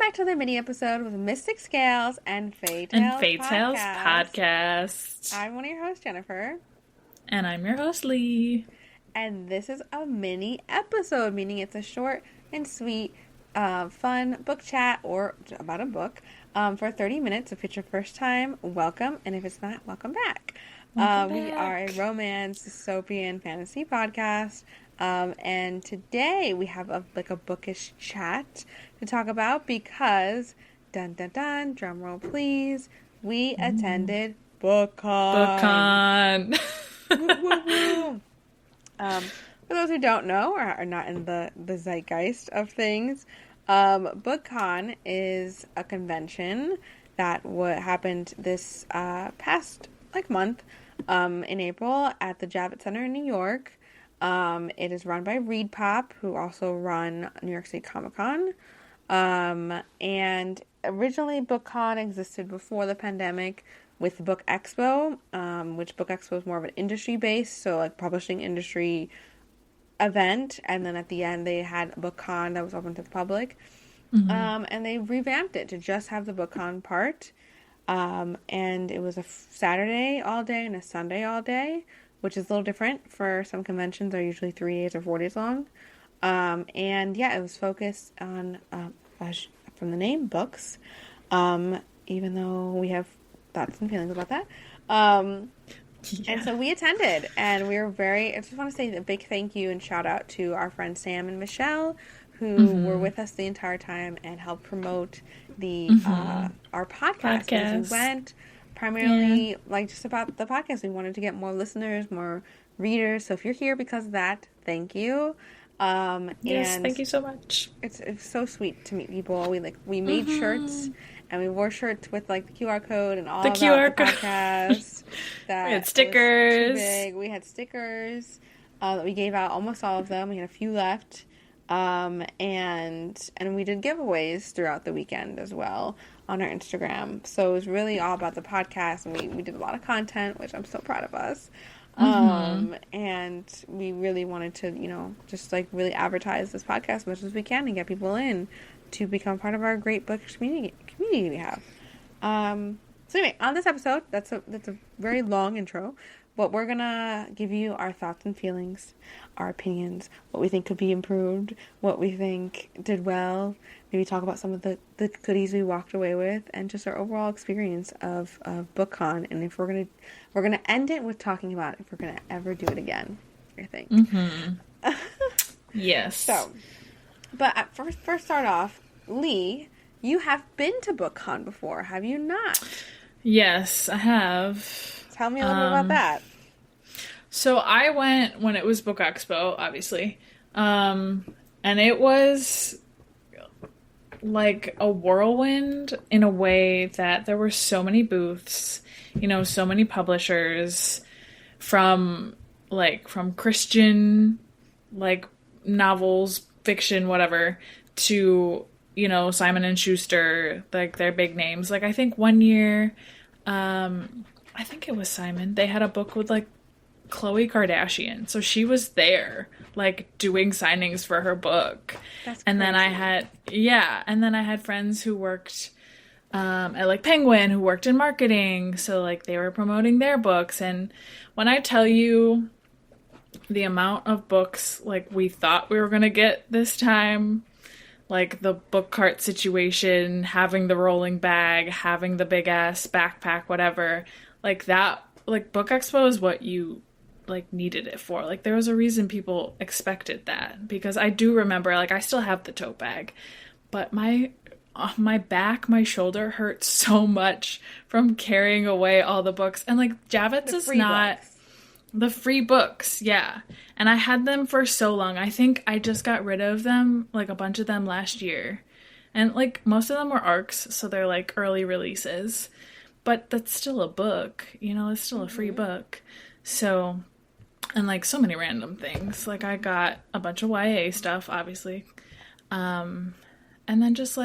back to the mini episode with Mystic Scales and Fae Tales Podcast. I'm one of your hosts, Jennifer. And I'm your host, Lee. And this is a mini episode, meaning it's a short and sweet, fun book chat or about a book for 30 minutes. If it's your first time, welcome. And if it's not, welcome back. We are a romance, dystopian, fantasy podcast. And today we have a bookish chat to talk about because, dun dun dun, drum roll please, we attended Bookcon. Woo, woo, woo. For those who don't know or are not in the zeitgeist of things, Bookcon is a convention that happened this past month in April at the Javits Center in New York. It is run by Reed Pop, who also run New York City Comic Con. And originally Bookcon existed before the pandemic with Book Expo, which Book Expo is more of an industry based, so publishing industry event. And then at the end they had Bookcon that was open to the public. And they revamped it to just have the Bookcon part. And it was a Saturday all day and a Sunday all day, which is a little different for some conventions. They're usually 3 days or 4 days long. And yeah, it was focused on, from the name, books. Even though we have thoughts and feelings about that. And so we attended, and we were I just want to say a big thank you and shout out to our friends Sam and Michelle, who were with us the entire time and helped promote the our podcast. As we went primarily just about the podcast. We wanted to get more listeners, more readers. So if you're here because of that, thank you. Yes, thank you so much. It's so sweet to meet people. We made shirts, and we wore shirts with the QR code and all the QR code. Podcast. That we had stickers. Was too big. We had stickers that we gave out, almost all of them. We had a few left. And we did giveaways throughout the weekend as well on our Instagram. So it was really all about the podcast, and we did a lot of content, which I'm so proud of us. And we really wanted to, just really advertise this podcast as much as we can and get people in to become part of our great book community we have. So anyway, on this episode, that's a very long intro, but we're gonna give you our thoughts and feelings, our opinions, what we think could be improved, what we think did well, maybe talk about some of the goodies we walked away with, and just our overall experience of BookCon. And if we're gonna end it with talking about if we're gonna ever do it again, I think. Yes. So, but first start off, Lee, you have been to BookCon before, have you not? Yes, I have. Tell me a little bit about that. So I went when it was Book Expo, obviously. And it was like a whirlwind in a way that there were so many booths, so many publishers from Christian, novels, fiction, whatever, to, Simon and Schuster, their big names. I think one year, I think it was Simon, they had a book with Khloe Kardashian. So she was there, doing signings for her book. That's and crazy. Then I had friends who worked at Penguin, who worked in marketing. So they were promoting their books. And when I tell you the amount of books we thought we were going to get this time, the book cart situation, having the rolling bag, having the big ass backpack, whatever, that, Book Expo is what you needed it for. There was a reason people expected that, because I do remember, I still have the tote bag, but my back, my shoulder hurts so much from carrying away all the books. And Javits is not books. The free books. Yeah. And I had them for so long. I think I just got rid of them, a bunch of them last year. And most of them were ARCs, so they're early releases. But that's still a book, it's still a free book. So, and so many random things. I got a bunch of YA stuff, obviously. And then just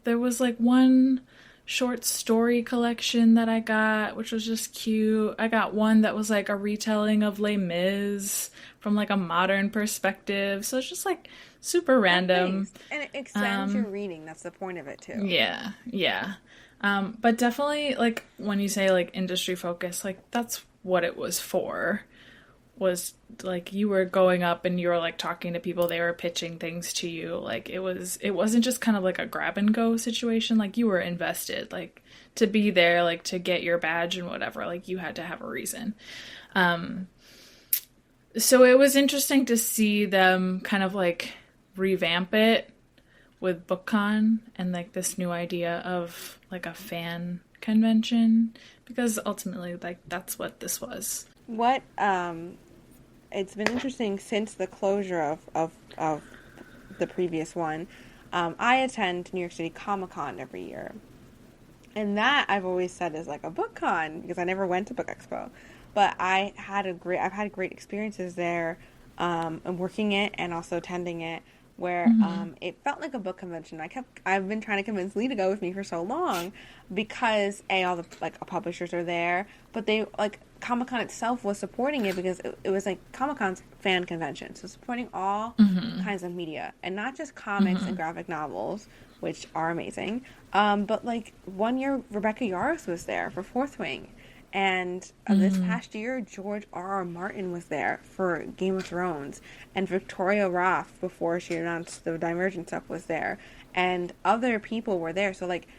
there was one short story collection that I got, which was just cute. I got one that was a retelling of Les Mis from like a modern perspective. So it's just like super random. Thanks. And it extends your reading. That's the point of it too. Yeah, yeah. But definitely like when you say like industry focus, like that's what it was for. Was like you were going up and you were like talking to people, they were pitching things to you. Like it wasn't just kind of like a grab and go situation. Like you were invested, like to be there, like to get your badge and whatever, like you had to have a reason. So it was interesting to see them kind of like revamp it with Bookcon and like this new idea of like a fan convention, because ultimately like that's what this was. What it's been interesting since the closure of the previous one. I attend New York City Comic-Con every year. And that I've always said is like a book con because I never went to Book Expo. But I've had great experiences there, and working it and also attending it, where it felt like a book convention. I've been trying to convince Lee to go with me for so long because all the like publishers are there, but they like Comic-Con itself was supporting it because it was like Comic-Con's fan convention, so supporting all kinds of media and not just comics and graphic novels, which are amazing. But like one year Rebecca Yarros was there for Fourth Wing. And this past year, George R.R. Martin was there for Game of Thrones. And Victoria Roth, before she announced the Divergent stuff, was there. And other people were there. So, like,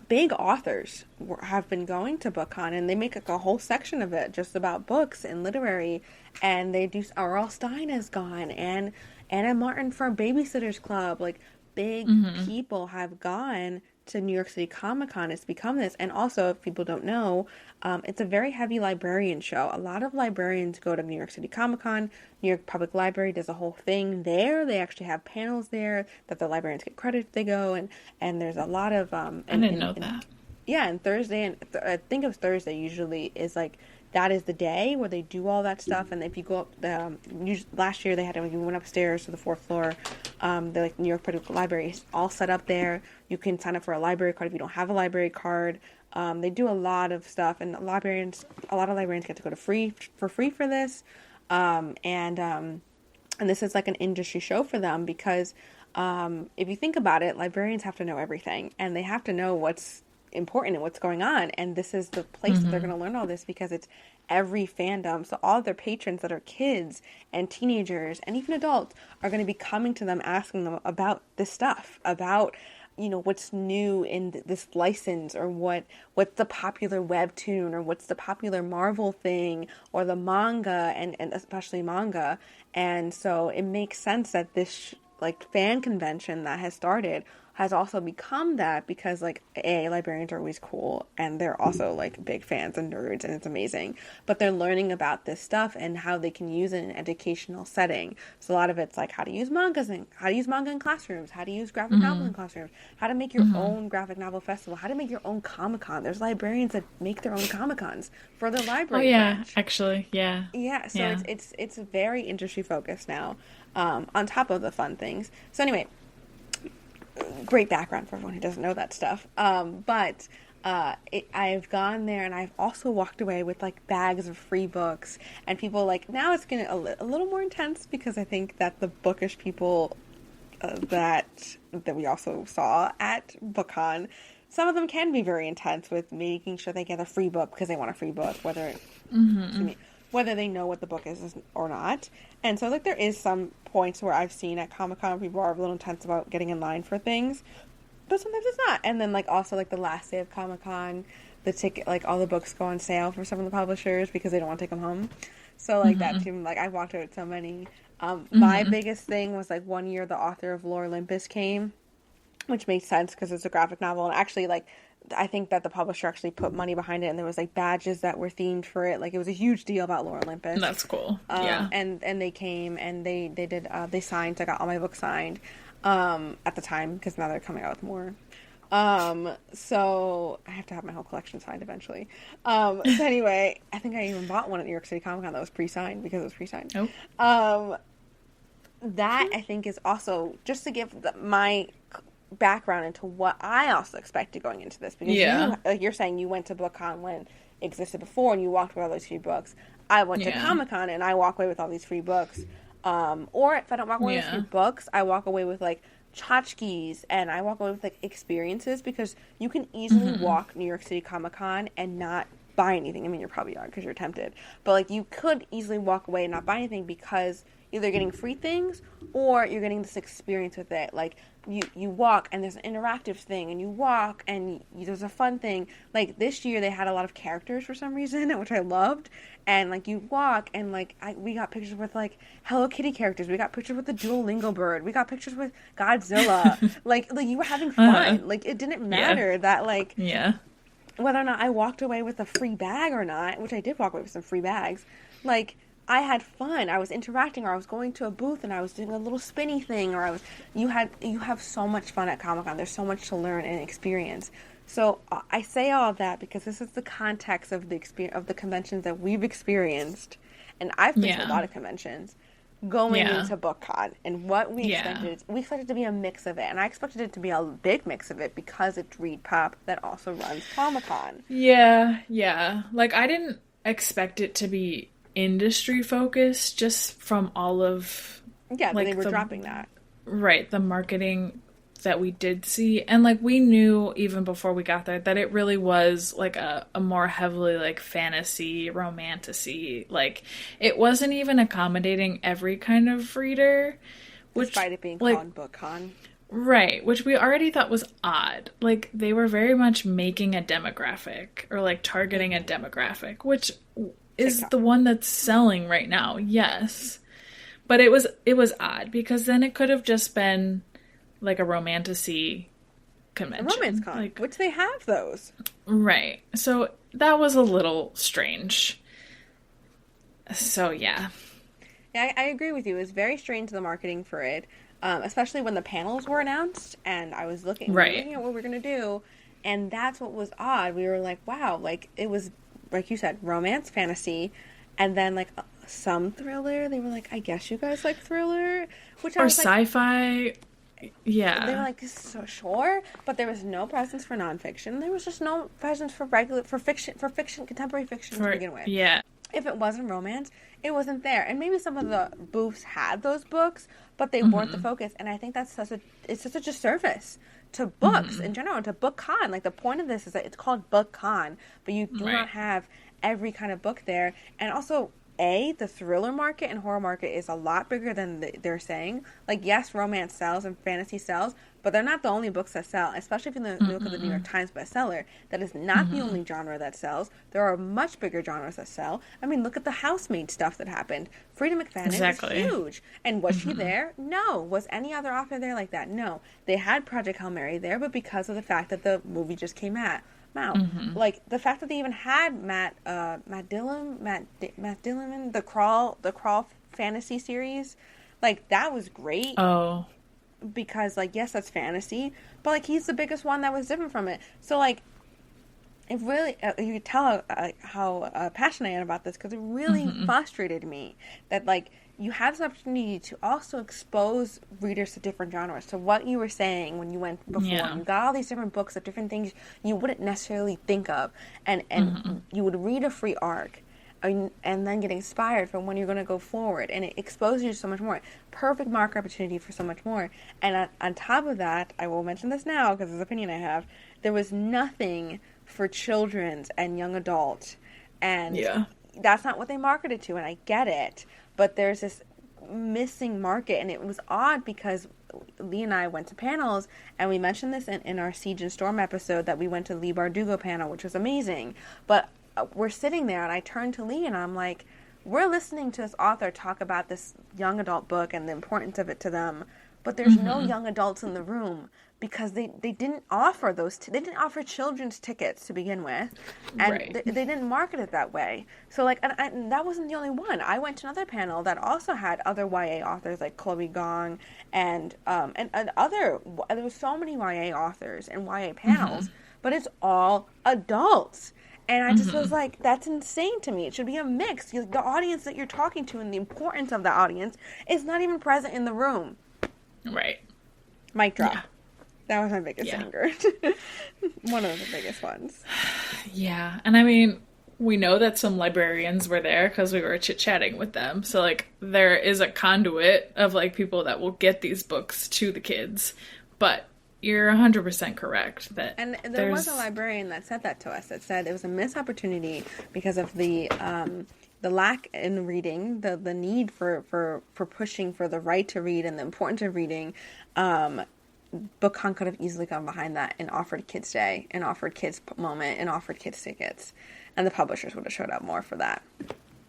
big authors have been going to BookCon. And they make like a whole section of it just about books and literary. And they do... R.L. Stine has gone. And Anna Martin from Babysitter's Club. Like, big people have gone to New York City Comic-Con. It's become this. And also, if people don't know, it's a very heavy librarian show. A lot of librarians go to New York City Comic-Con. New York Public Library does a whole thing there. They actually have panels there that the librarians get credit if they go. And there's a lot of... I didn't know that. Yeah, and Thursday, I think it was Thursday usually, is like... That is the day where they do all that stuff, and if you go up, last year they had we went upstairs to the fourth floor. The like New York Public Library is all set up there. You can sign up for a library card if you don't have a library card. They do a lot of stuff, and a lot of librarians get to go for free for this, and this is like an industry show for them because if you think about it, librarians have to know everything, and they have to know what's important and what's going on, and this is the place that they're going to learn all this because it's every fandom. So all of their patrons that are kids and teenagers and even adults are going to be coming to them asking them about this stuff, about what's new in this license, or what's the popular webtoon, or what's the popular Marvel thing, or the manga, and especially manga. And so it makes sense that this like fan convention that has started has also become that because like librarians are always cool, and they're also like big fans and nerds, and it's amazing, but they're learning about this stuff and how they can use it in an educational setting. So a lot of it's like how to use manga in classrooms, how to use graphic novel in classrooms, how to make your own graphic novel festival, how to make your own Comic-Con. There's librarians that make their own Comic-Cons for their library branch. Actually, yeah, so it's very industry focused now, on top of the fun things. So anyway, great background for everyone who doesn't know that stuff. But I've gone there, and I've also walked away with like bags of free books, and people like, now it's getting a little more intense because I think that the bookish people that we also saw at BookCon, some of them can be very intense with making sure they get a free book because they want a free book, whether they know what the book is or not. And so, like, there is some points where I've seen at Comic-Con people are a little intense about getting in line for things, but sometimes it's not. And then, like, also, like, the last day of Comic-Con, the ticket, like, all the books go on sale for some of the publishers because they don't want to take them home. So, like, that too, like, I walked out with so many. My biggest thing was, like, one year the author of Lore Olympus came, which made sense because it's a graphic novel, and actually, like, I think that the publisher actually put money behind it, and there was like badges that were themed for it. Like, it was a huge deal about Lore Olympus. That's cool. Yeah. And they came and they did they signed. So I got all my books signed at the time because now they're coming out with more. So I have to have my whole collection signed eventually. So anyway, I think I even bought one at New York City Comic Con that was pre-signed because it was pre-signed. Oh. That I think is also just to give my background into what I also expected going into this, because you're saying you went to BookCon when existed before and you walked away with all those free books. I went to Comic-Con and I walk away with all these free books. Or if I don't walk away with free books, I walk away with like tchotchkes and I walk away with like experiences, because you can easily walk New York City Comic-Con and not buy anything. I mean, you're probably are because you're tempted, but like you could easily walk away and not buy anything because either you're getting free things or you're getting this experience with it. Like you walk and there's an interactive thing, and you walk and there's a fun thing. Like this year they had a lot of characters for some reason, which I loved. And like you walk and like we got pictures with like Hello Kitty characters. We got pictures with the Duolingo bird. We got pictures with Godzilla. like you were having fun. Like it didn't matter that like whether or not I walked away with a free bag or not, which I did walk away with some free bags. Like I had fun. I was interacting, or I was going to a booth and I was doing a little spinny thing, or you have so much fun at Comic-Con. There's so much to learn and experience. So I say all of that because this is the context of the conventions that we've experienced, and I've been to a lot of conventions going into Bookcon, and what we expected. We expected it to be a mix of it, and I expected it to be a big mix of it because it's ReadPop that also runs Comic-Con. Yeah. Like I didn't expect it to be industry focused, just from all of like, they were dropping that. Right, the marketing that we did see. And like we knew even before we got there that it really was like a more heavily like fantasy, romantasy. Like it wasn't even accommodating every kind of reader. Despite it being called BookCon. Right, which we already thought was odd. Like they were very much making a demographic, or like targeting a demographic, which is the one that's selling right now, yes. But it was odd, because then it could have just been like a romantasy convention. A romance con, like, which they have those. Right. So that was a little strange. So, yeah. Yeah, I agree with you. It was very strange, the marketing for it, especially when the panels were announced, and I was looking at what we're going to do, and that's what was odd. We were like, wow, like, it was, like you said, romance, fantasy, and then, like, some thriller. They were like, I guess you guys like thriller? Which I was sci-fi. Like, yeah. They were like, so sure, but there was no presence for nonfiction. There was just no presence for fiction, contemporary fiction to begin with. Yeah. If it wasn't romance, it wasn't there. And maybe some of the booths had those books, but they weren't the focus. And I think that's such a disservice to books in general, to BookCon. Like, the point of this is that it's called BookCon, but you do not have every kind of book there. And also, the thriller market and horror market is a lot bigger than they're saying. Like, yes, romance sells and fantasy sells, but they're not the only books that sell, especially if you look at the New York Times bestseller. That is not the only genre that sells. There are much bigger genres that sell. I mean, look at the housemaid stuff that happened. Frida McFadden was huge. And was she there? No. Was any other author there like that? No. They had Project Hail Mary there, but because of the fact that the movie just came out. Like, the fact that they even had Matt Dillon, the Crawl fantasy series, like, that was great. Oh. Because, like, yes, that's fantasy, but, like, he's the biggest one that was different from it. So, like, it really, you could tell how passionate I am about this, because it really frustrated me that, like, you have this opportunity to also expose readers to different genres. So what you were saying when you went before, you got all these different books of different things you wouldn't necessarily think of, and you would read a free arc, and then get inspired from when you're going to go forward, and it exposes you to so much more. Perfect market opportunity for so much more. And on top of that, I will mention this now because it's an opinion I have, there was nothing for children's and young adult, and that's not what they marketed to, and I get it. But there's this missing market, and it was odd because Lee and I went to panels, and we mentioned this in our Siege and Storm episode, that we went to Lee Bardugo panel, which was amazing. But we're sitting there, and I turned to Lee, and I'm like, we're listening to this author talk about this young adult book and the importance of it to them, but there's no young adults in the room, because they didn't offer they didn't offer children's tickets to begin with, and they didn't market it that way. So, like, and that wasn't the only one. I went to another panel that also had other YA authors like Chloe Gong and other. There were so many YA authors and YA panels, but it's all adults. And I just was like, that's insane to me. It should be a mix. The audience that you're talking to and the importance of the audience is not even present in the room. Right. Mic drop. Yeah. That was my biggest anger. One of the biggest ones. Yeah. And I mean, we know that some librarians were there because we were chit-chatting with them. So, like, there is a conduit of, like, people that will get these books to the kids. But you're 100% correct that And there was a librarian that said that to us, that said it was a missed opportunity because of the lack in reading, the need for pushing for the right to read and the importance of reading. Bookcon could have easily gone behind that and offered Kids Day and offered Kids Moment and offered kids tickets. And the publishers would have showed up more for that.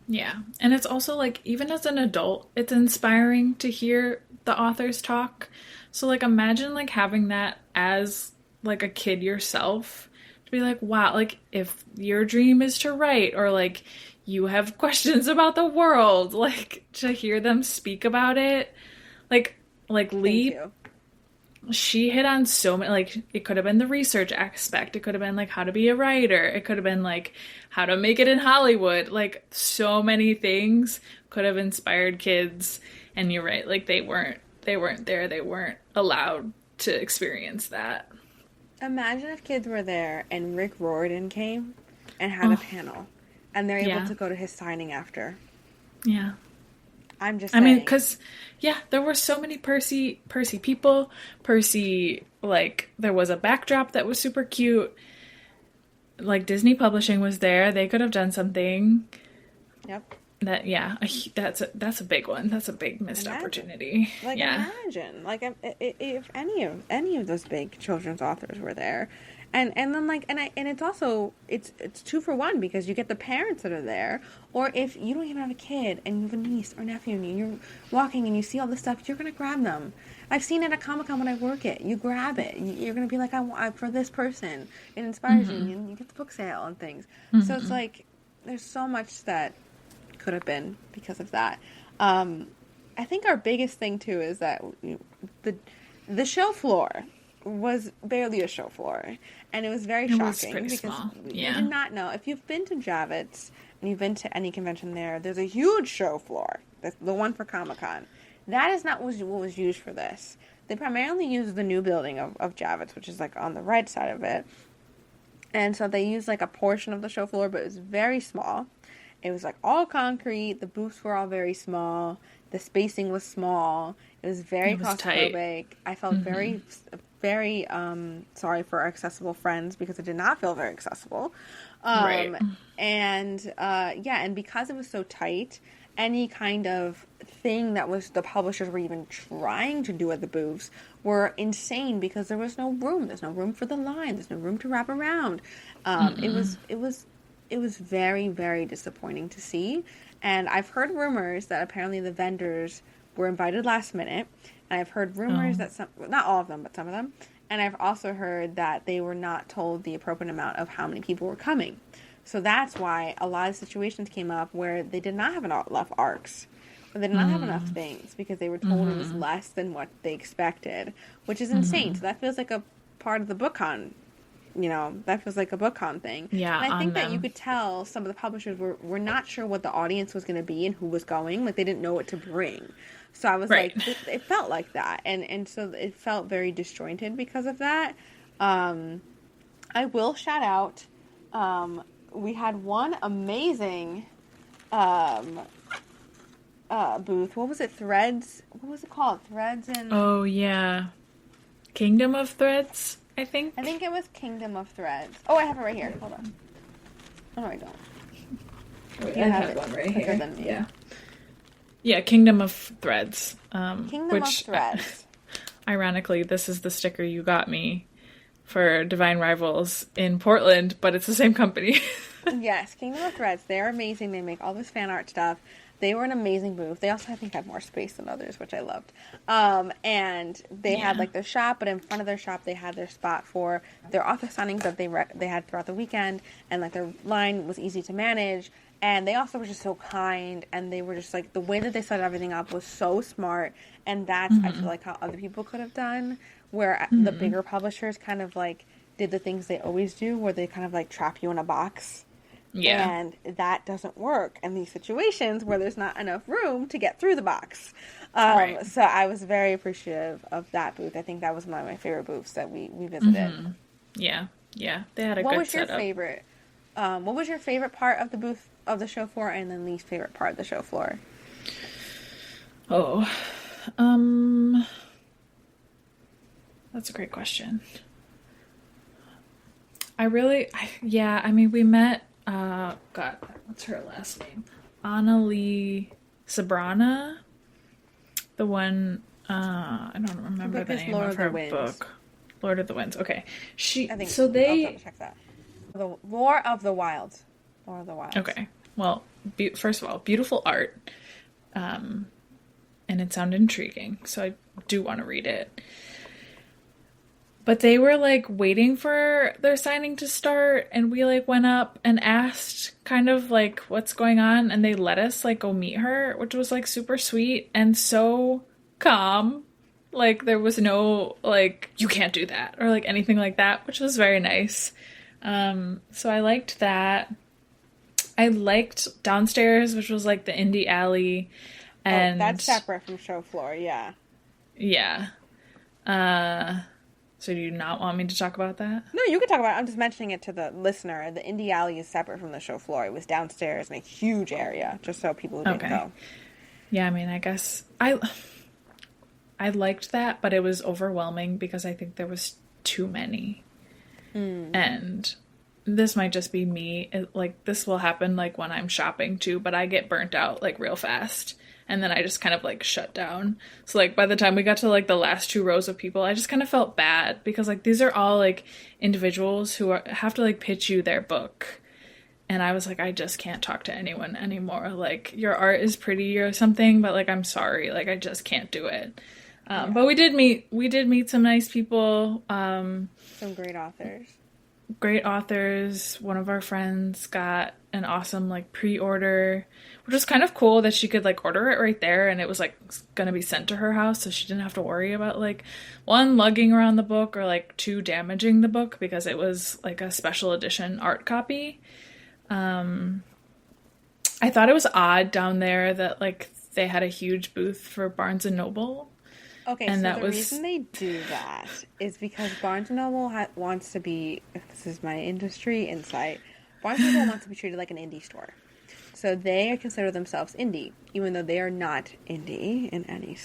Yeah. And it's also, like, even as an adult, it's inspiring to hear the authors talk. So, like, imagine, like, having that as, like, a kid yourself. To be like, wow, like, if your dream is to write, or, like, you have questions about the world, like, to hear them speak about it. Like Lee, she hit on so many, like, it could have been the research aspect. It could have been, like, how to be a writer. It could have been, like, how to make it in Hollywood. Like, so many things could have inspired kids. And you're right, like, they weren't there. They weren't allowed to experience that. Imagine if kids were there and Rick Riordan came and had a panel. And they're able to go to his signing after. Yeah. I'm just saying. I mean, because, yeah, there were so many Percy people. Percy, like, there was a backdrop that was super cute. Like, Disney Publishing was there. They could have done something. Yep. That, yeah, that's a big one. That's a big missed opportunity. Like, imagine. Like, if any of those big children's authors were there. And then, like, and it's also, it's 2 for 1 because you get the parents that are there, or if you don't even have a kid and you have a niece or nephew and you're walking and you see all this stuff, you're going to grab them. I've seen it at Comic-Con when I work it. You grab it. You're going to be like, I want for this person. It inspires you, and you get the book sale and things. So it's like, there's so much that could have been because of that. I think our biggest thing, too, is that the show floor was barely a show floor, and it was very shocking because small. We did not know. If you've been to Javits and you've been to any convention there's a huge show floor. That's the one for Comic-Con. That is not what was used for this. They primarily used the new building of Javits, which is like on the right side of it, and so they used like a portion of the show floor, but it was very small. It was like all concrete. The booths were all very small. The spacing was small. It was very claustrophobic. I felt very sorry for our accessible friends because it did not feel very accessible. Right. And and because it was so tight, any kind of thing that was the publishers were even trying to do at the booths were insane because there was no room. There's no room for the line. There's no room to wrap around. It was very, very disappointing to see. And I've heard rumors that apparently the vendors were invited last minute. And I've heard rumors that not all of them, but some of them. And I've also heard that they were not told the appropriate amount of how many people were coming. So that's why a lot of situations came up where they did not have enough arcs. Or they did not have enough things because they were told it was less than what they expected, which is insane. So that feels like a part of the BookCon. That feels like a BookCon thing. Yeah, and I think that you could tell some of the publishers were not sure what the audience was going to be and who was going. Like, they didn't know what to bring. So I was like, it felt like that. And so it felt very disjointed because of that. I will shout out, we had one amazing booth. What was it? Threads? What was it called? Threads and... Oh, yeah. Kingdom of Threads, I think. I think it was Kingdom of Threads. Oh, I have it right here. Hold on. Oh, no, I don't. Wait, I have one right here. Yeah. Yeah, Kingdom of Threads. Kingdom of Threads. Ironically, this is the sticker you got me for Divine Rivals in Portland, but it's the same company. Yes, Kingdom of Threads. They're amazing. They make all this fan art stuff. They were an amazing booth. They also, I think, had more space than others, which I loved. And they had, like, their shop, but in front of their shop, they had their spot for their author signings that they had throughout the weekend. And, like, their line was easy to manage. And they also were just so kind. And they were just, like, the way that they set everything up was so smart. And that's, I feel like, how other people could have done. Where the bigger publishers kind of, like, did the things they always do, where they kind of, like, trap you in a box. Yeah. And that doesn't work in these situations where there's not enough room to get through the box. So I was very appreciative of that booth. I think that was one of my favorite booths that we visited. Yeah. Yeah. They had a good setup. What was your favorite What was your favorite part of the booth of the show floor, and then least favorite part of the show floor? Oh, um, that's a great question. Yeah, I mean, we met, God, what's her last name? Annalie Sabrana, the one, I don't remember the name of her book. Lord of the Winds. Okay. I think so. I'll double check that. The Lore of the Wilds. Lore of the Wilds. Okay. Well, first of all, beautiful art. And it sounded intriguing, so I do want to read it. But they were like waiting for their signing to start, and we like went up and asked kind of like what's going on, and they let us like go meet her, which was like super sweet and so calm. Like there was no like you can't do that or like anything like that, which was very nice. So I liked that. I liked downstairs, which was like the indie alley. And that's separate from show floor, yeah. Yeah. So do you not want me to talk about that? No, you can talk about it. I'm just mentioning it to the listener. The indie alley is separate from the show floor. It was downstairs in a huge area, just so people who didn't go. Yeah, I mean, I guess I liked that, but it was overwhelming because I think there was too many. And this might just be me. Like, this will happen, like, when I'm shopping, too, but I get burnt out, like, real fast. And then I just kind of, like, shut down. So, like, by the time we got to, like, the last 2 rows of people, I just kind of felt bad. Because, like, these are all, like, individuals who have to, like, pitch you their book. And I was like, I just can't talk to anyone anymore. Like, your art is pretty or something, but, like, I'm sorry. Like, I just can't do it. But we did meet some nice people. Some great authors. Great authors. One of our friends got an awesome like pre-order, which was kind of cool that she could like order it right there, and it was like gonna be sent to her house, so she didn't have to worry about like 1, lugging around the book, or like 2, damaging the book, because it was like a special edition art copy. I thought it was odd down there that like they had a huge booth for Barnes and Noble. Okay, and so the reason they do that is because Barnes & Noble wants to be, this is my industry insight, Barnes & Noble wants to be treated like an indie store. So they consider themselves indie, even though they are not indie in any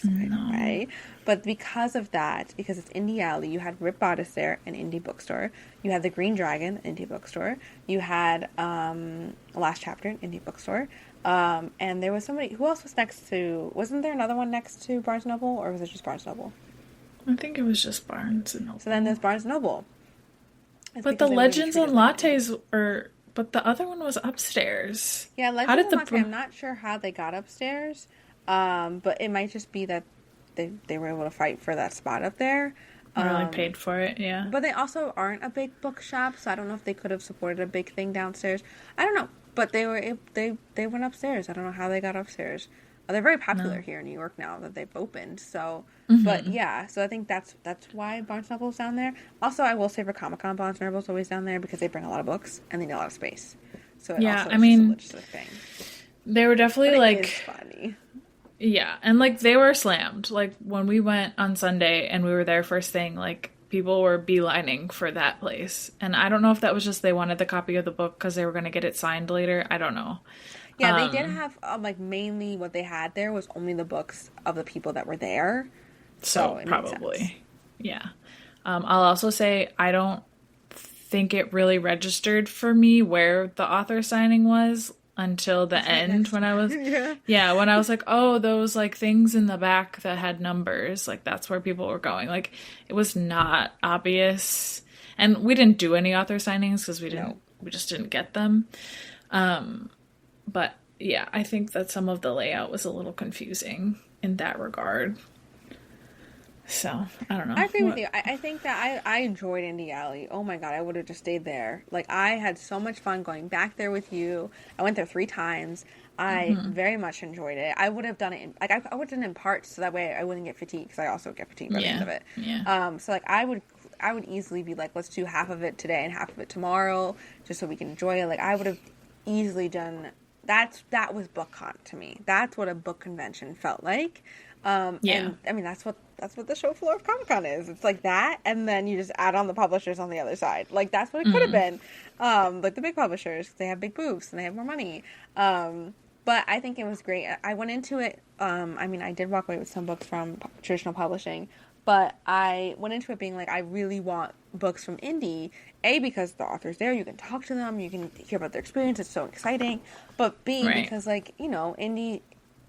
way. But because of that, because it's Indie Alley, you had Rip Bodice there, an indie bookstore. You had the Green Dragon, an indie bookstore. You had Last Chapter, an indie bookstore. And there was somebody, who else was next to, wasn't there another one next to Barnes & Noble, or was it just Barnes & Noble? I think it was just Barnes & Noble. So then there's Barnes & Noble. But the Legends and Lattes were, but the other one was upstairs. Yeah, Legends and Lattes, I'm not sure how they got upstairs, but it might just be that they were able to fight for that spot up there. Really paid for it, yeah. But they also aren't a big bookshop, so I don't know if they could have supported a big thing downstairs. I don't know. But they went upstairs. I don't know how they got upstairs. They're very popular here in New York now that they've opened. So, but yeah, so I think that's why Barnes & Noble's down there. Also, I will say for Comic-Con, Barnes & Noble's always down there because they bring a lot of books and they need a lot of space. So it also is just a logistic thing. They were definitely like, is funny. Yeah, and like they were slammed. Like when we went on Sunday and we were there first thing, like people were beelining for that place. And I don't know if that was just they wanted the copy of the book because they were going to get it signed later. I don't know. Yeah, they did have, like, mainly what they had there was only the books of the people that were there. So it probably. Yeah. I'll also say I don't think it really registered for me where the author signing was until the end when I was... when I was like, oh, those, like, things in the back that had numbers. Like, that's where people were going. Like, it was not obvious. And we didn't do any author signings because we just didn't get them. But yeah, I think that some of the layout was a little confusing in that regard. So, I don't know. I agree with you. I think that I enjoyed Indie Alley. Oh my god, I would have just stayed there. Like, I had so much fun going back there with you. I went there 3 times. I very much enjoyed it. I would have done it I would have done it in parts so that way I wouldn't get fatigued, because I also get fatigued by the end of it. Yeah. So, like, I would easily be like, let's do half of it today and half of it tomorrow, just so we can enjoy it. Like, I would have easily done... That was Bookcon to me. That's what a book convention felt like. And I mean, that's what that's what the show floor of Comic-Con is. It's like that, and then you just add on the publishers on the other side. Like, that's what it could have been. Like, the big publishers, they have big booths, and they have more money. But I think it was great. I went into it, I mean, I did walk away with some books from traditional publishing, but I went into it being like, I really want books from indie, A, because the author's there, you can talk to them, you can hear about their experience, it's so exciting, but B, because, like, you know, indie,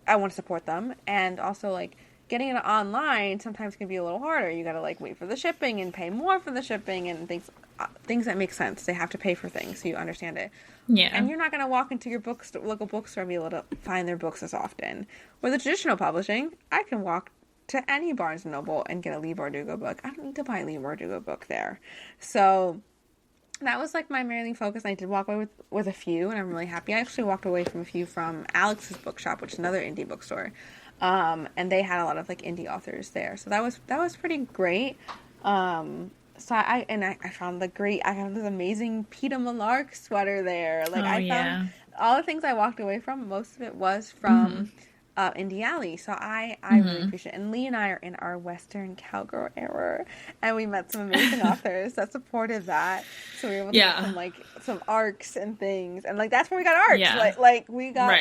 I want to support them, and also, like, getting it online sometimes can be a little harder. You gotta, like, wait for the shipping and pay more for the shipping and things that make sense. They have to pay for things so you understand it. Yeah. And you're not gonna walk into your local bookstore and be able to find their books as often. With the traditional publishing, I can walk to any Barnes & Noble and get a Leigh Bardugo book. I don't need to buy a Leigh Bardugo book there. So that was, like, my main focus. I did walk away with a few, and I'm really happy. I actually walked away from a few from Alex's Bookshop, which is another indie bookstore. And they had a lot of, like, indie authors there. So that was pretty great. So I found I got this amazing Peter Millark sweater there. Like, I found all the things I walked away from, most of it was from Indie Alley. So I really appreciate it. And Lee and I are in our Western Cowgirl era, and we met some amazing authors that supported that. So we were able to get some arcs and things. And, like, that's where we got arcs. Yeah. Like we got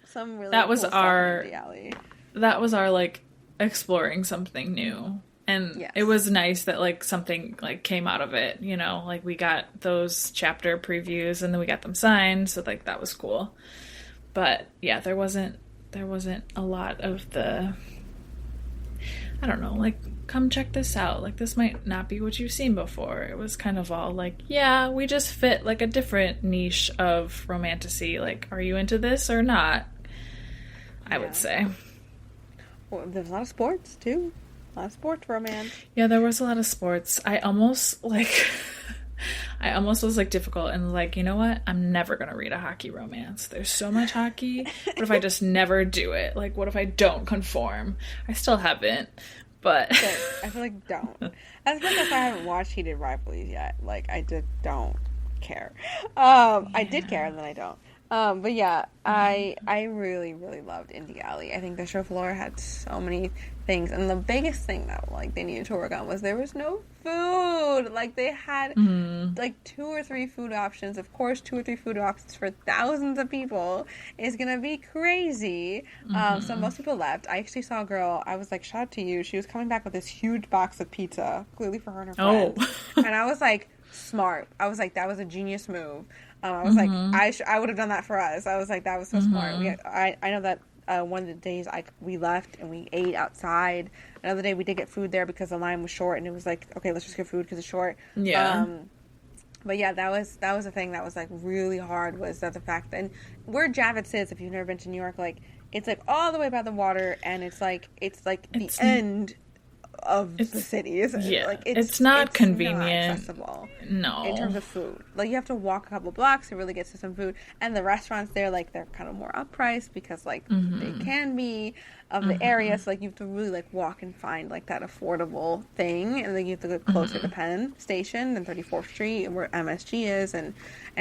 some really cool stuff in Indie Alley. That was our, like, exploring something new. And it was nice that, like, something, like, came out of it, you know? Like, we got those chapter previews, and then we got them signed, so, like, that was cool. But, yeah, there wasn't a lot of the, I don't know, like, come check this out. Like, this might not be what you've seen before. It was kind of all, like, yeah, we just fit, like, a different niche of romantasy. Like, are you into this or not? I would say. Well, there's a lot of sports, too. A lot of sports romance. Yeah, there was a lot of sports. I almost was, like, difficult and, like, you know what? I'm never going to read a hockey romance. There's so much hockey. What if I just never do it? Like, what if I don't conform? I still haven't, but... I feel like don't. That's because I haven't watched Heated Rivalries yet. Like, I just don't care. I did care, and then I don't. But yeah, I really, really loved Indie Alley. I think the show floor had so many things, and the biggest thing that, like, they needed to work on was there was no food. Like, they had like 2 or 3 food options. Of course, 2 or 3 food options for thousands of people is gonna be crazy. So most people left. I actually saw a girl. I was like, shout out to you. She was coming back with this huge box of pizza, clearly for her and her friends. And I was like, smart. I was like, that was a genius move. I was like, I would have done that for us. I was like, that was so smart. I know that one of the days we left and we ate outside. Another day we did get food there because the line was short, and it was like, okay, let's just get food because it's short. Yeah. But yeah, that was the thing that was, like, really hard, was that the fact that, and where Javits is, if you've never been to New York, like, it's, like, all the way by the water, and it's the end of the city, isn't it? Yeah, like, it's not convenient. Not accessible. No. In terms of food. Like, you have to walk a couple blocks to really get to some food. And the restaurants there, like, they're kind of more uppriced because, like, they can be of the area. So, like, you have to really, like, walk and find, like, that affordable thing. And then you have to go closer to Penn Station and 34th Street, where MSG is, and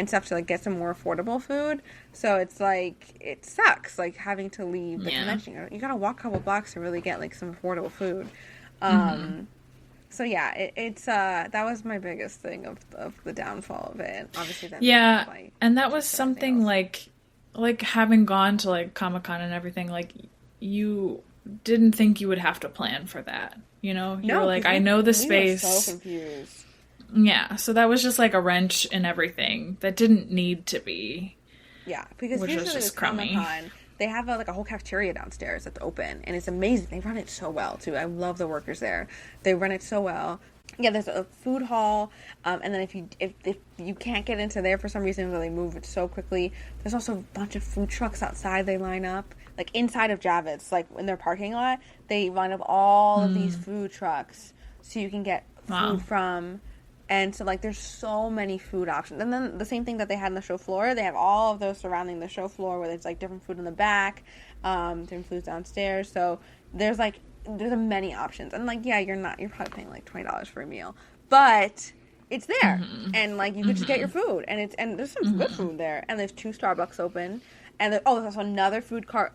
stuff to, like, get some more affordable food. So it's, like, it sucks, like, having to leave the convention. You gotta walk a couple blocks to really get, like, some affordable food. So yeah, it's that was my biggest thing of the downfall of it. Obviously, then and that was something like having gone to, like, Comic-Con and everything. Like, you didn't think you would have to plan for that, you know? You were like, I know the space. We were so confused. Yeah, so that was just, like, a wrench in everything that didn't need to be. Yeah, because usually with Comic-Con, they have a whole cafeteria downstairs that's open, and it's amazing. They run it so well, too. I love the workers there. They run it so well. Yeah, there's a food hall, and then if you can't get into there for some reason, they move it so quickly. There's also a bunch of food trucks outside. They line up, like, inside of Javits, like, in their parking lot. They line up all of these food trucks so you can get food from. And so, like, there's so many food options. And then the same thing that they had on the show floor, they have all of those surrounding the show floor, where there's, like, different food in the back, different foods downstairs. So there's many options. And, like, yeah, you're probably paying, like, $20 for a meal, but it's there. And, like, you could just get your food, and there's some good food there. And there's 2 Starbucks open, And there's also another food court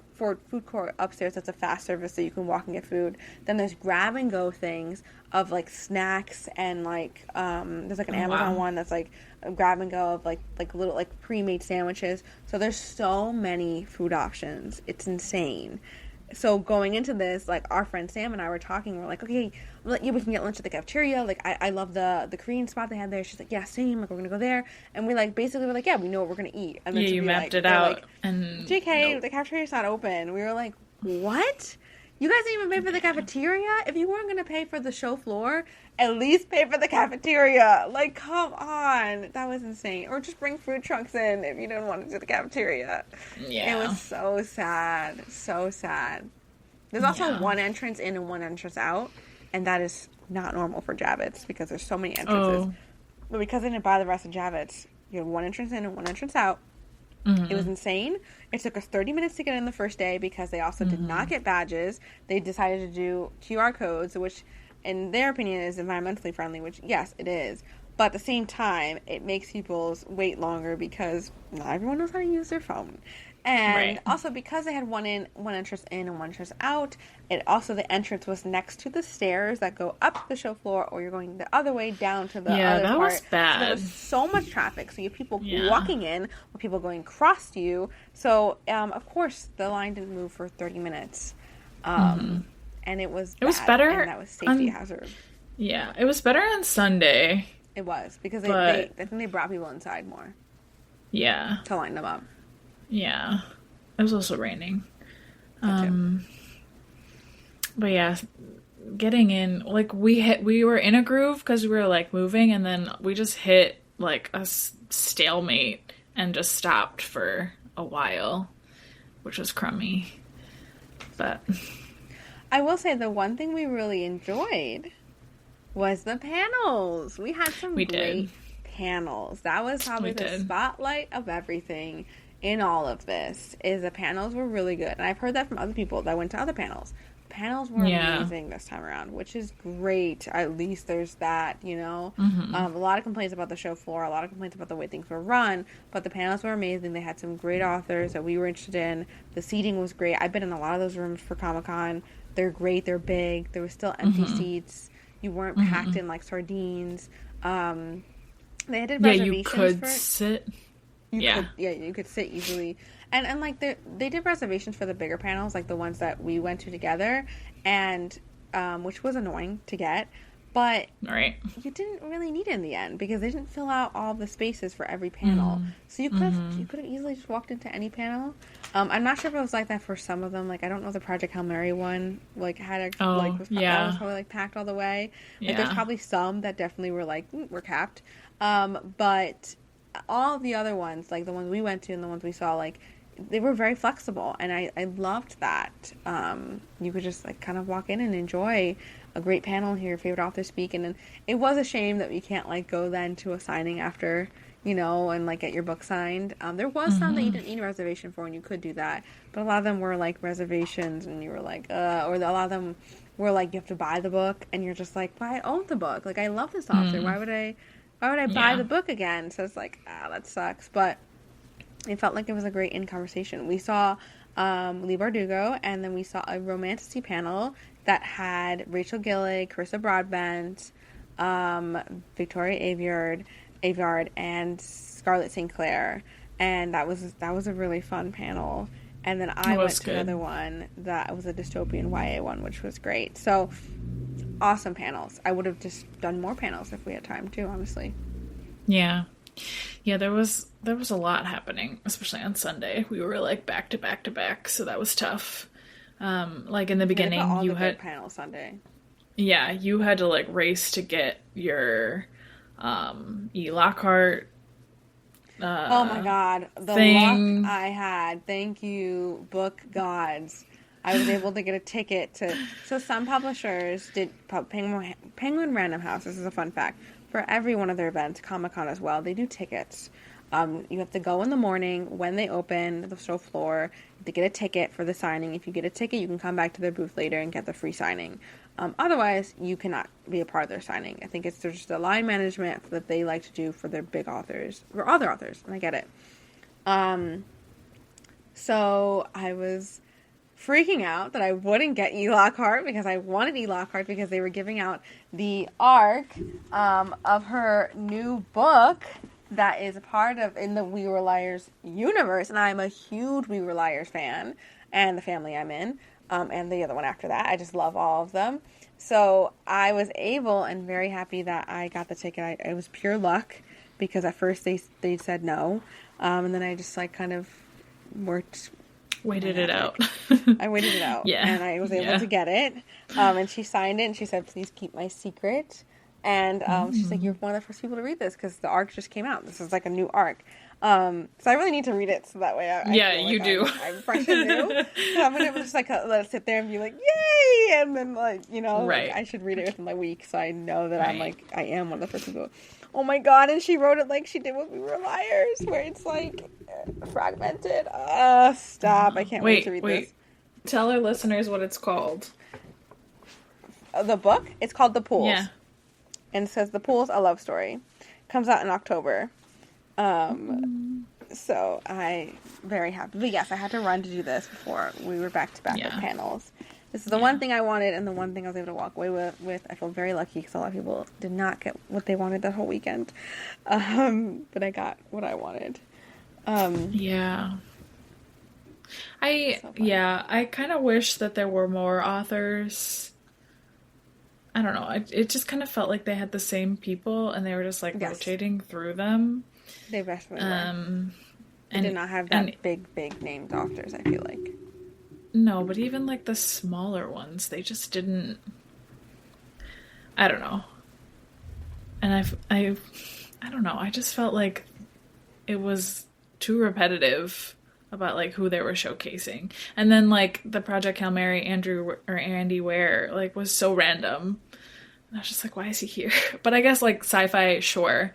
upstairs that's a fast service so you can walk and get food. Then there's grab and go things of like snacks and like there's like an Amazon one that's like a grab and go of like little like pre-made sandwiches. So there's so many food options. It's insane. So going into this, like our friend Sam and I were talking. We're like, okay, yeah, we can get lunch at the cafeteria. Like I love the Korean spot they had there. She's like, yeah, same. Like we're gonna go there. And we like basically were like, yeah, we know what we're gonna eat. And then you mapped it out. Like, and JK, nope. the cafeteria's not open. We were like, what? You guys didn't even pay for the cafeteria? If you weren't gonna pay for the show floor, at least pay for the cafeteria. Like, come on. That was insane. Or just bring food trucks in if you didn't want to do the cafeteria. Yeah. It was so sad. So sad. There's also one entrance in and one entrance out, and that is not normal for Javits because there's so many entrances. Oh. But because I didn't buy the rest of Javits, you had one entrance in and one entrance out. It was insane. It took us 30 minutes to get in the first day because they also did not get badges. They decided to do QR codes, which in their opinion is environmentally friendly, which yes, it is. But at the same time, it makes people's wait longer because not everyone knows how to use their phone. And also because they had one entrance in and one entrance out, the entrance was next to the stairs that go up the show floor, or you're going the other way down to the other that part. was bad. So there was so much traffic. So you have people walking in, or people going across you. So of course the line didn't move for 30 minutes, and it was better. And that was safety hazard. Yeah, it was better on Sunday. It was because I think they brought people inside more. Yeah, to line them up. Yeah, it was also raining. But yeah, getting in, like we were in a groove because we were like moving, and then we just hit like a stalemate and just stopped for a while, which was crummy. But I will say the one thing we really enjoyed was the panels. We had some great panels. That was probably the spotlight of everything. In all of this is the panels were really good, and I've heard that from other people that went to other panels. Panels were amazing this time around, which is great. At least there's that, you know. A lot of complaints about the show floor, a lot of complaints about the way things were run, but the panels were amazing. They had some great authors that we were interested in. The seating was great. I've been in a lot of those rooms for Comic-Con. They're great. They're big. There were still empty seats. You weren't packed in like sardines. They did reservations. You could sit. You could sit easily. And like they did reservations for the bigger panels, like the ones that we went to together, and which was annoying to get. But you didn't really need it in the end because they didn't fill out all the spaces for every panel. So you could have easily just walked into any panel. I'm not sure if it was like that for some of them. Like I don't know, the Project Hail Mary one like had that was probably like packed all the way. Like there's probably some that definitely were like we're capped. But all the other ones, like the ones we went to and the ones we saw, like they were very flexible, and I loved that. You could just like kind of walk in and enjoy a great panel, hear your favorite author speak, and then it was a shame that we can't like go then to a signing after, you know, and like get your book signed. There was some that you didn't need a reservation for, and you could do that, but a lot of them were like reservations, and you were like, or a lot of them were like you have to buy the book, and you're just like, well, I own the book, like I love this author, why would I buy the book again? So it's like, that sucks. But it felt like it was a great in-conversation. We saw Lee Bardugo, and then we saw a romantasy panel that had Rachel Gillig, Carissa Broadbent, Victoria Aveyard, and Scarlett St. Clair. And that was a really fun panel. And then I went to another one that was a dystopian YA one, which was great. So awesome panels. I would have just done more panels if we had time too, honestly. Yeah, there was a lot happening, especially on Sunday. We were like back to back to back, so that was tough. Like in the beginning, you had panel Sunday. Yeah, you had to like race to get your E. Lockhart. Oh my god, the thing. luck I had! Thank you, book gods. I was able to get a ticket to... So some publishers did... Penguin Random House, this is a fun fact, for every one of their events, Comic-Con as well, they do tickets. You have to go in the morning when they open the show floor to get a ticket for the signing. If you get a ticket, you can come back to their booth later and get the free signing. Otherwise, you cannot be a part of their signing. I think it's just a line management that they like to do for their big authors, or other authors, and I get it. So I was freaking out that I wouldn't get E. Lockhart because I wanted E. Lockhart because they were giving out the arc of her new book that is a part of in the We Were Liars universe, and I'm a huge We Were Liars fan, and the family I'm in, and the other one after that. I just love all of them. So I was able and very happy that I got the ticket. It was pure luck because at first they said no, and then I just like kind of worked. Waited it out. I waited it out. Yeah. And I was able to get it. And she signed it and she said, please keep my secret. And she's like, you're one of the first people to read this because the arc just came out. This is like a new arc. So I really need to read it so that way I feel like you do. I'm fresh and new. So I'm going to just like let it sit there and be like, yay! And then like, right. like, I should read it within my week so I know that I'm like, I am one of the first people. Oh my god, and she wrote it like she did with We Were Liars, where it's like fragmented. Stop. I can't wait to read this. Tell our listeners what it's called. The book? It's called The Pools. Yeah. And it says The Pools, a Love Story. Comes out in October. So I very happy. But yes, I had to run to do this before we were back to back with panels. This is the one thing I wanted and the one thing I was able to walk away with. I feel very lucky because a lot of people did not get what they wanted that whole weekend. But I got what I wanted. I kind of wish that there were more authors. I don't know. It just kind of felt like they had the same people and they were just like rotating through them. They definitely were. They did not have that big named authors, I feel like. No, but even like the smaller ones, they just didn't. I don't know. And I don't know. I just felt like it was too repetitive about like who they were showcasing, and then like the Project Hail Mary Andy Ware like was so random, and I was just like, why is he here? But I guess like sci-fi, sure,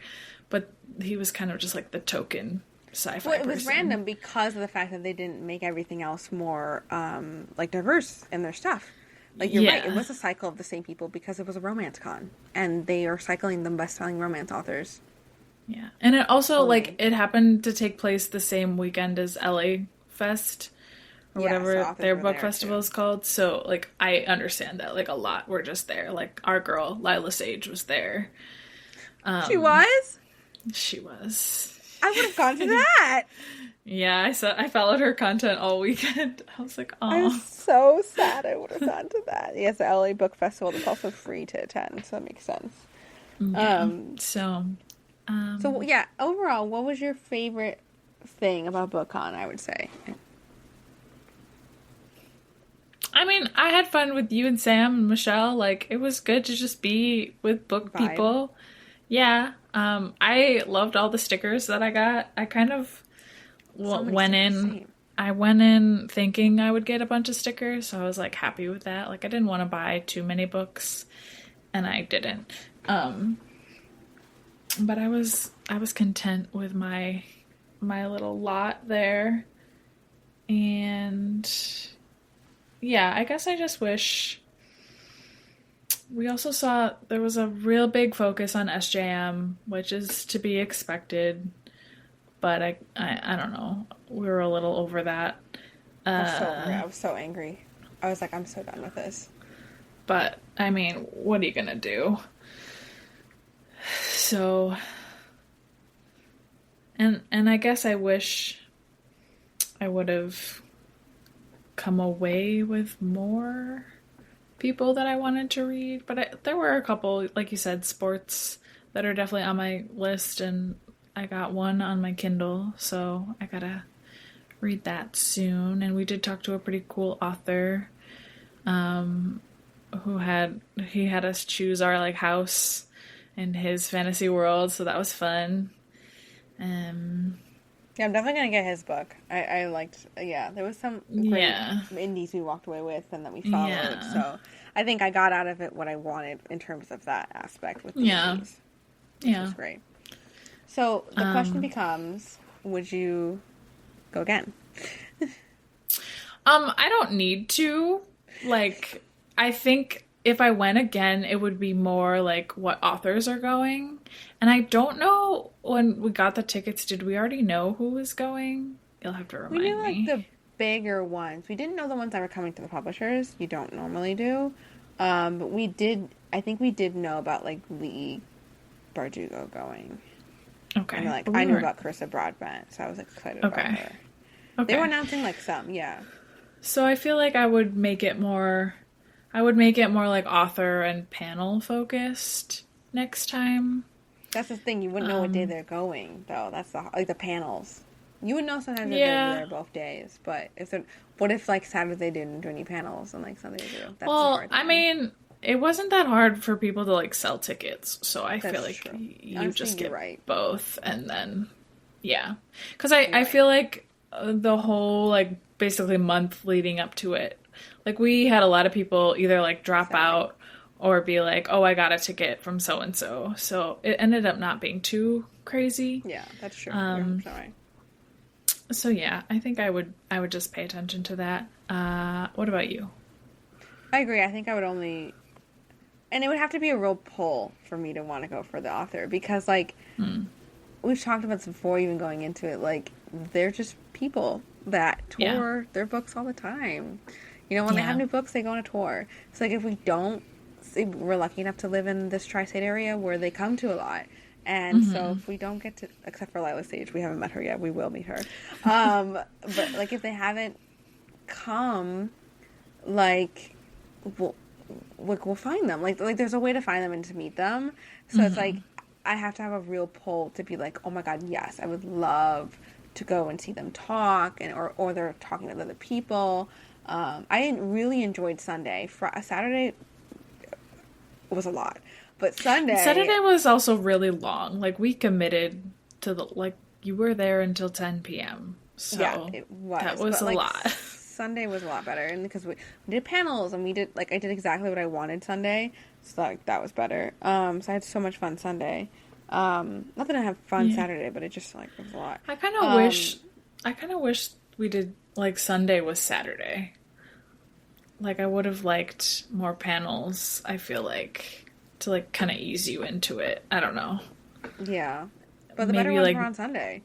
but he was kind of just like the token sci-fi Well, it was person. random because of the fact that they didn't make everything else more like diverse in their stuff. Like you're right, it was a cycle of the same people because it was a romance con, and they are cycling the best-selling romance authors. Yeah, and it also like it happened to take place the same weekend as LA Fest or whatever their book festival is called. So like I understand that like a lot were just there. Like our girl Lila Sage was there. She was. She was. I would have gone to that. Yeah, I followed her content all weekend. I was like, oh. I was so sad I would have gone to that. Yes, the LA Book Festival is also free to attend, so that makes sense. Yeah, so yeah, overall, what was your favorite thing about Bookcon, I would say? I mean, I had fun with you and Sam and Michelle. Like, it was good to just be with book people. Yeah. I loved all the stickers that I got. I kind of went in thinking I would get a bunch of stickers, so I was like happy with that. Like I didn't want to buy too many books, and I didn't. But I was content with my little lot there. And yeah, I guess I just wish we also saw there was a real big focus on SJM, which is to be expected. But I don't know. We were a little over that. I was so angry. I was like, I'm so done with this. But, I mean, what are you going to do? So, and I guess I wish I would have come away with more people that I wanted to read. But there were a couple, like you said, sports that are definitely on my list, and I got one on my Kindle, so I gotta read that soon. And we did talk to a pretty cool author, he had us choose our like house in his fantasy world, so that was fun. Yeah, I'm definitely gonna get his book. I liked. Yeah, there was some great indies we walked away with and that we followed. Yeah. So I think I got out of it what I wanted in terms of that aspect with the indies, which was great. So the question becomes, would you go again? I don't need to. Like, I think if I went again, it would be more like what authors are going. And I don't know, when we got the tickets, did we already know who was going? You'll have to We knew remind like me. the bigger ones. We didn't know the ones that were coming to the publishers. You don't normally do. But we did. I think we did know about like Lee Bardugo going. Okay. And like But we I knew weren't- about Carissa Broadbent, so I was excited Okay. about her. Okay. They were announcing like some, yeah. So I feel like I would make it more like author and panel focused next time. That's the thing. You wouldn't know what day they're going, though. That's the panels. You would know sometimes if Yeah. they're there both days, but what if like Saturday they didn't do any panels and like Sunday they do? That's the Well, hard I thing. mean, it wasn't that hard for people to like sell tickets, so I That's feel like true. you Honestly, just you're get right. both, and then yeah, because I right. feel like the whole like basically month leading up to it, like we had a lot of people either like drop Sorry. out or be like, oh, I got a ticket from so and so it ended up not being too crazy. Yeah, that's true. Sorry. So yeah, I think I would just pay attention to that. What about you? I agree. I think I would only, and it would have to be a real pull for me to want to go for the author because like we've talked about this before, even going into it. Like they're just people that tour their books all the time. You know, when they have new books, they go on a tour. So like if we don't, we're lucky enough to live in this tri-state area where they come to a lot. And so if we don't get to, except for Lila Sage, we haven't met her yet. We will meet her. But like if they haven't come, like we'll find them. Like there's a way to find them and to meet them. So it's like I have to have a real pull to be like, oh my god, yes, I would love to go and see them talk, and or they're talking with other people. I really enjoyed Sunday. Saturday was a lot. But Saturday was also really long. Like we committed to you were there until 10 p.m. So yeah, it was. That was a lot. Sunday was a lot better, and because we did panels and I did exactly what I wanted Sunday, so like that was better. So I had so much fun Sunday. Not that I have fun Saturday, but it just like it was a lot. I kind of wish we did like Sunday was Saturday. Like I would have liked more panels. I feel like to like kind of ease you into it. I don't know. Yeah, but the Maybe, better ones like- were on Sunday.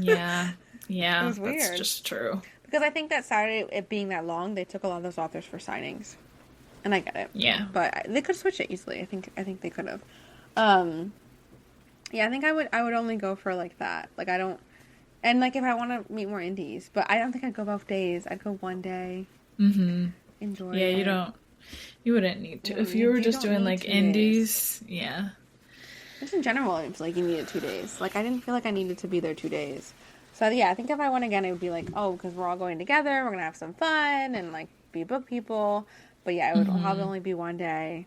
Yeah, It was weird. That's just true. Because I think that Saturday, it being that long, they took a lot of those authors for signings, and I get it. Yeah, but they could switch it easily. I think they could have. Yeah, I think I would only go for like that. Like I don't, and like if I want to meet more indies, but I don't think I'd go both days. I'd go one day. Enjoy. Yeah, it. you wouldn't need to. No, If you were you just don't doing need like 2 indies, yeah. Just in general, it's like you needed 2 days. Like I didn't feel like I needed to be there 2 days. So yeah, I think if I went again, it would be like, oh, because we're all going together, we're gonna have some fun and like be book people. But yeah, it would probably only be 1 day,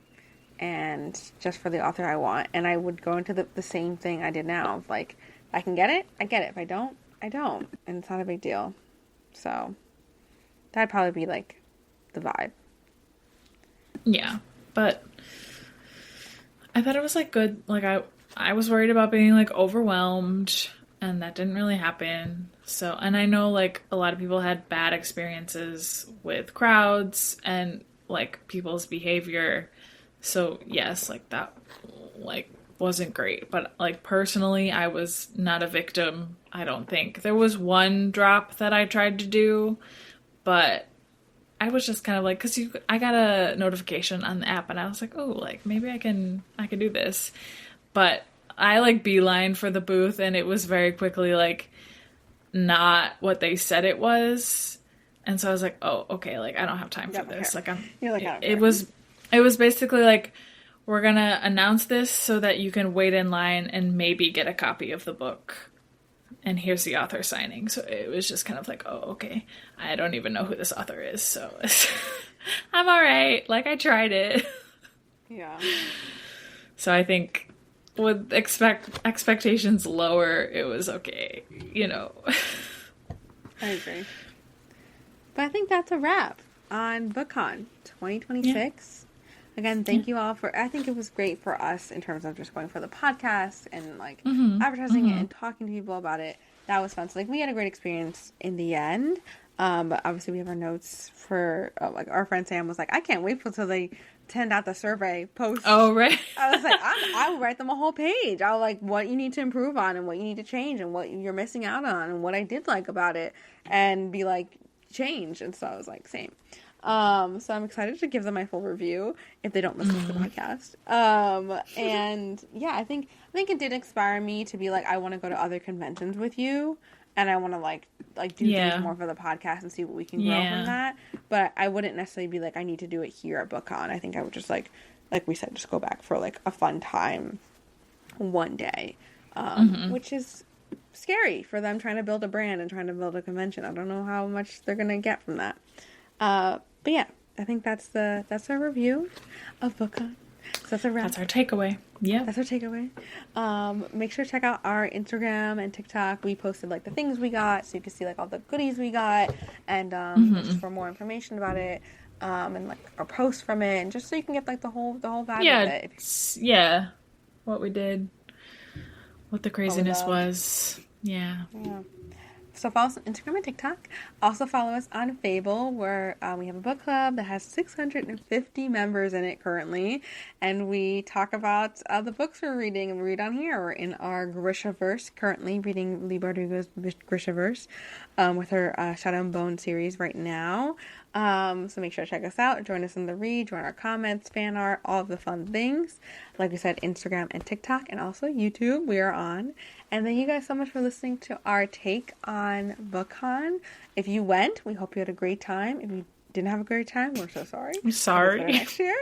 and just for the author I want. And I would go into the same thing I did now. Of like, if I can get it, I get it. If I don't, I don't, and it's not a big deal. So that'd probably be like the vibe. Yeah, but I thought it was like good. Like I was worried about being like overwhelmed, and that didn't really happen. So, and I know like a lot of people had bad experiences with crowds and like people's behavior. So yes, like that like wasn't great. But like personally, I was not a victim. I don't think there was one drop that I tried to do, but I was just kind of like, because I got a notification on the app, and I was like, oh, like maybe I can do this. But I like beeline for the booth, and it was very quickly like not what they said it was, and so I was like, oh, okay, like I don't have time for this. Like You're like, I don't it care. it was basically like, we're gonna announce this so that you can wait in line and maybe get a copy of the book. And here's the author signing. So it was just kind of like, oh, okay. I don't even know who this author is, so I'm all right. Like, I tried it. Yeah. So I think with expectations lower, it was okay, you know. I agree. But I think that's a wrap on Bookcon 2026. Again, thank you all for, I think it was great for us in terms of just going for the podcast and like advertising it and talking to people about it. That was fun. So like we had a great experience in the end. But obviously we have our notes for like our friend Sam was like, I can't wait till send out the survey post. Oh, right. I was like, I would write them a whole page. I was like, what you need to improve on and what you need to change and what you're missing out on and what I did like about it, and be like, change. And so I was like, same. So I'm excited to give them my full review if they don't listen to the podcast. And yeah, I think it did inspire me to be like, I want to go to other conventions with you, and I want to like do things more for the podcast and see what we can grow from that. But I wouldn't necessarily be like, I need to do it here at Bookcon. I think I would just like we said, just go back for like a fun time one day, which is scary for them trying to build a brand and trying to build a convention. I don't know how much they're gonna get from that. But yeah, I think that's our review of Bookcon. So that's a wrap. That's our takeaway. Yeah. That's our takeaway. Make sure to check out our Instagram and TikTok. We posted like the things we got, so you can see like all the goodies we got, and just for more information about it, and like our posts from it, and just so you can get like the whole vibe of it. Yeah. What we did, what the craziness was. Yeah. So follow us on Instagram and TikTok. Also follow us on Fable, where we have a book club that has 650 members in it currently. And we talk about the books we're reading, and we read on here. We're in our Grishaverse currently, reading Lee Bardugo's Grishaverse with her Shadow and Bone series right now. So make sure to check us out. Join us in the read. Join our comments, fan art, all of the fun things. Like we said, Instagram and TikTok, and also YouTube we are on. And thank you guys so much for listening to our take on Bookcon. If you went, we hope you had a great time. If you didn't have a great time, we're so sorry. I'm sorry. Next year.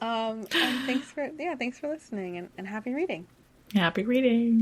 And thanks for listening, and happy reading. Happy reading.